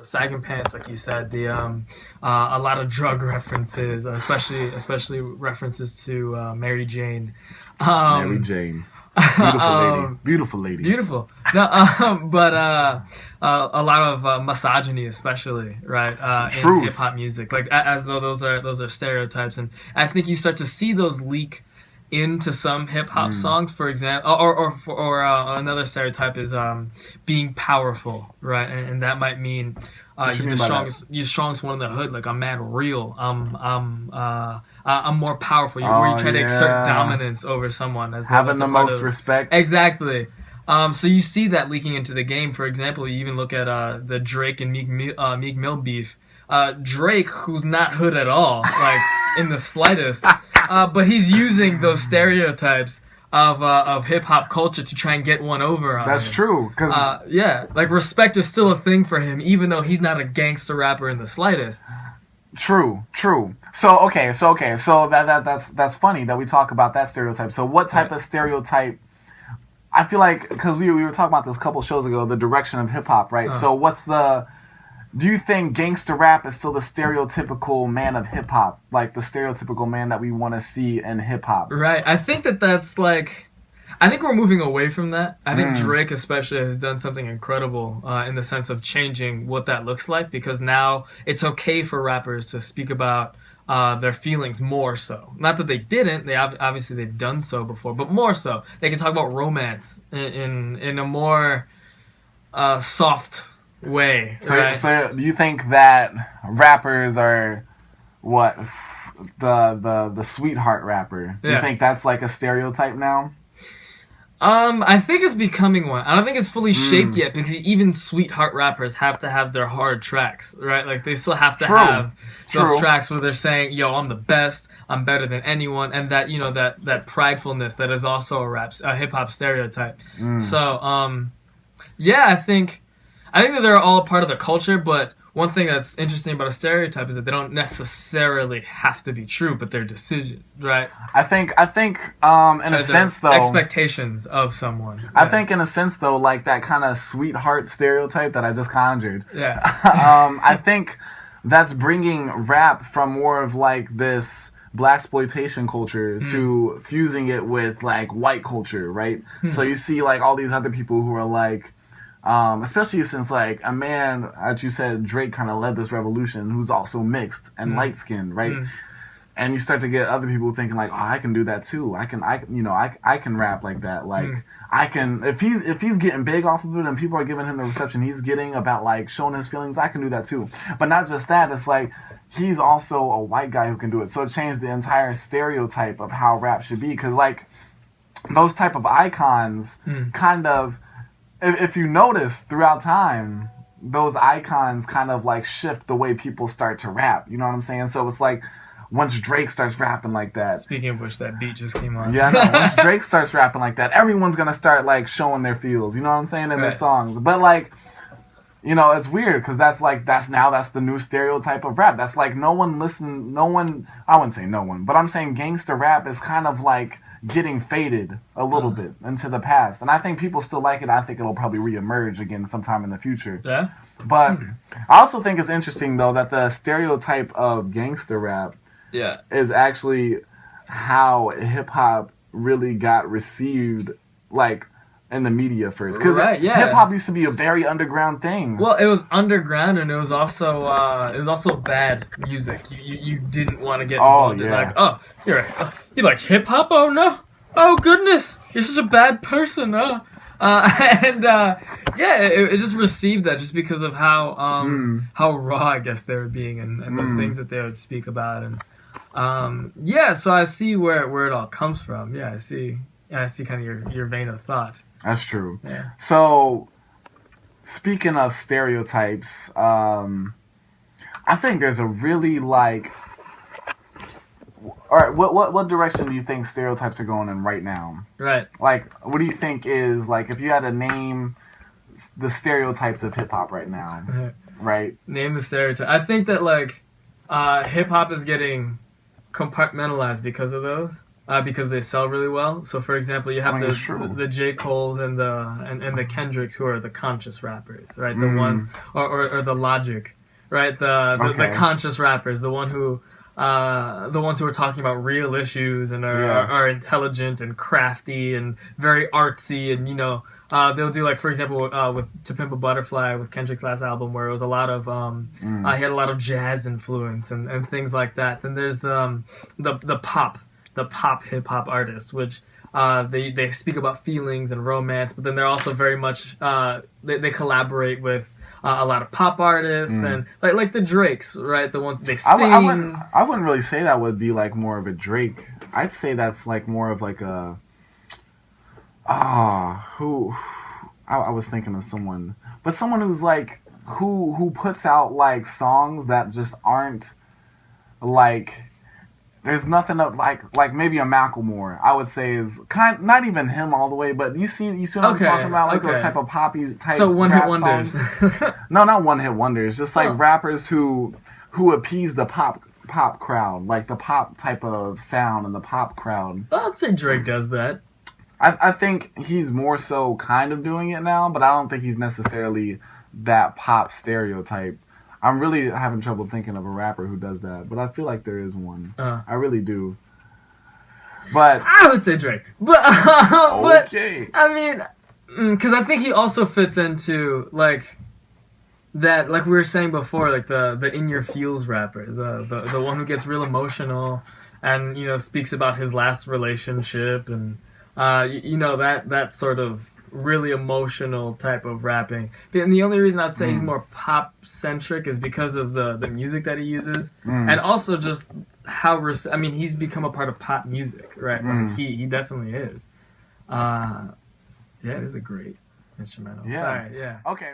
sagging pants, like you said, the a lot of drug references, especially references to Mary Jane. Mary Jane. Beautiful lady. Beautiful lady. Beautiful. No, but a lot of misogyny, especially, right? In hip hop music, like as though those are stereotypes, and I think you start to see those leak into some hip hop songs, for example, or another stereotype is being powerful, right? And that might mean you're the strongest one in the hood. Like I'm mad real. I'm more powerful. Where you try to exert dominance over someone as having the most respect. Exactly. So you see that leaking into the game. For example, you even look at the Drake and Meek Mill beef. Drake, who's not hood at all, like in the slightest, but he's using those stereotypes of hip hop culture to try and get one over on That's him. true. Cause like respect is still a thing for him, even though he's not a gangster rapper in the slightest. True. So that's funny that we talk about that stereotype. So what type of stereotype? I feel like because we were talking about this a couple shows ago, the direction of hip hop, right? So do you think gangster rap is still the stereotypical man of hip hop, like the stereotypical man that we want to see in hip hop? Right. I think that's like, I think we're moving away from that. I think Drake especially has done something incredible in the sense of changing what that looks like, because now it's okay for rappers to speak about their feelings more so. Not that they didn't. Obviously they've done so before, but more so. They can talk about romance in a more soft way. So do you think that rappers are what the sweetheart rapper? Do you think that's like a stereotype now? I think it's becoming one. I don't think it's fully shaped yet, because even sweetheart rappers have to have their hard tracks, right? Like they still have to have those tracks where they're saying, "Yo, I'm the best. I'm better than anyone," and that that pridefulness that is also a hip hop stereotype. So, yeah, I think that they're all part of the culture, but one thing that's interesting about a stereotype is that they don't necessarily have to be true, but they're decisions, right? I think in a sense though, expectations of someone. I think in a sense though, like that kind of sweetheart stereotype that I just conjured. Yeah. I think that's bringing rap from more of like this blaxploitation culture to fusing it with like white culture, right? So you see like all these other people who are like, especially since like a man, as you said, Drake kind of led this revolution, who's also mixed and light skinned, right? And you start to get other people thinking like, oh, I can do that too. I can rap like that. Like I can, if he's getting big off of it and people are giving him the reception he's getting about like showing his feelings, I can do that too. But not just that, it's like he's also a white guy who can do it. So it changed the entire stereotype of how rap should be, because like those type of icons kind of, if you notice throughout time, those icons kind of like shift the way people start to rap. You know what I'm saying? So it's like once Drake starts rapping like that. Speaking of which, that beat just came on. Yeah, no, once Drake starts rapping like that, everyone's gonna start like showing their feels. You know what I'm saying, in their songs. But like, you know, it's weird because that's the new stereotype of rap. That's like I wouldn't say no one, but I'm saying gangster rap is kind of like getting faded a little bit into the past, and I think people still like it. I think it'll probably reemerge again sometime in the future. Yeah. But I also think it's interesting though that the stereotype of gangster rap is actually how hip hop really got received, like in the media first. Because hip hop used to be a very underground thing. Well, it was underground, and it was also bad music. You didn't want to get involved in like, oh, you like hip hop? Oh no! Oh goodness! You're such a bad person! It just received that just because of how raw I guess they were being and the things that they would speak about, and so I see where it all comes from. Yeah, I see kind of your vein of thought. That's true. Yeah. So, speaking of stereotypes, I think there's a really like. All right, what direction do you think stereotypes are going in right now? Right. Like, what do you think is like if you had to name the stereotypes of hip hop right now, right? Name the stereotype. I think that like hip hop is getting compartmentalized because of those. because they sell really well. So, for example, you have the J. Coles and the Kendricks, who are the conscious rappers, right? The ones, or the Logic, right? The conscious rappers, the ones who are talking about real issues and are intelligent and crafty and very artsy, and they'll do, like, for example, with To Pimp a Butterfly, with Kendrick's last album, where it was a lot of he had a lot of jazz influence and things like that. Then there's the pop hip hop artists, which they speak about feelings and romance, but then they're also very much they collaborate with a lot of pop artists and like the Drakes, right? The ones they sing. I wouldn't really say that would be like more of a Drake. I'd say that's like more of like a I was thinking of someone, but someone who's like who puts out like songs that just aren't like. There's nothing up like maybe a Macklemore. I would say is not even him all the way, but you see what I'm talking about, like those type of poppy type. So one hit wonders. No, not one hit wonders. Just like rappers who appease the pop crowd, like the pop type of sound and the pop crowd. I'd say Drake does that. I think he's more so kind of doing it now, but I don't think he's necessarily that pop stereotype. I'm really having trouble thinking of a rapper who does that, but I feel like there is one. I really do. But I would say Drake. But okay. I mean, because I think he also fits into like that, like we were saying before, like the in your feels rapper, the one who gets real emotional and speaks about his last relationship and that sort of really emotional type of rapping. And the only reason I'd say he's more pop centric is because of the music that he uses, and also just how he's become a part of pop music, right? Like he definitely is. It is a great instrumental. Yeah. Sorry, yeah. Okay.